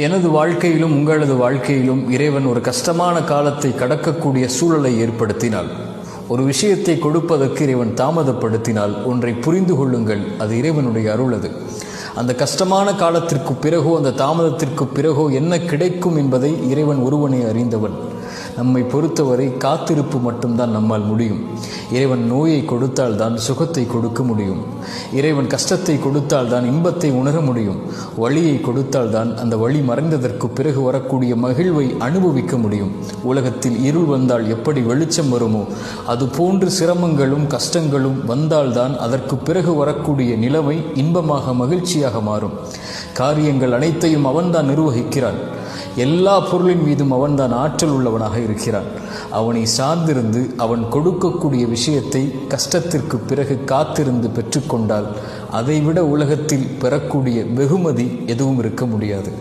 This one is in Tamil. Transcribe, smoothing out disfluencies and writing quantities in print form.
எனது வாழ்க்கையிலும் உங்களது வாழ்க்கையிலும் இறைவன் ஒரு கஷ்டமான காலத்தை கடக்கக்கூடிய சூழலை ஏற்படுத்தினால், ஒரு விஷயத்தை கொடுப்பதற்கு இறைவன் தாமதப்படுத்தினால் ஒன்றை புரிந்து கொள்ளுங்கள், அது இறைவனுடைய அருள். அது அந்த கஷ்டமான காலத்திற்கு பிறகோ அந்த தாமதத்திற்கு பிறகோ என்ன கிடைக்கும் என்பதை இறைவன் ஒருவனே அறிந்தவன். நம்மை பொறுத்தவரை காத்திருப்பு மட்டும்தான் நம்மால் முடியும். இறைவன் நோயை கொடுத்தால் தான் சுகத்தை கொடுக்க முடியும். இறைவன் கஷ்டத்தை கொடுத்தால் தான் இன்பத்தை உணர முடியும். வழியை கொடுத்தால் தான் அந்த வழி மறைந்ததற்கு பிறகு வரக்கூடிய மகிழ்வை அனுபவிக்க முடியும். உலகத்தில் இருள் வந்தால் எப்படி வெளிச்சம் வருமோ அதுபோன்று சிரமங்களும் கஷ்டங்களும் வந்தால்தான் அதற்கு பிறகு வரக்கூடிய நிலைமை இன்பமாக மகிழ்ச்சியாக மாறும். காரியங்கள் அனைத்தையும் அவன்தான் நிர்வகிக்கிறான். எல்லா பொருளின் மீதும் அவன்தான் ஆற்றல் உள்ளவனாக இருக்கிறான். அவனை சார்ந்திருந்து அவன் கொடுக்கக்கூடிய விஷயத்தை கஷ்டத்திற்கு பிறகு காத்திருந்து பெற்றுக்கொண்டால் அதைவிட உலகத்தில் பெறக்கூடிய வெகுமதி எதுவும் இருக்க முடியாது.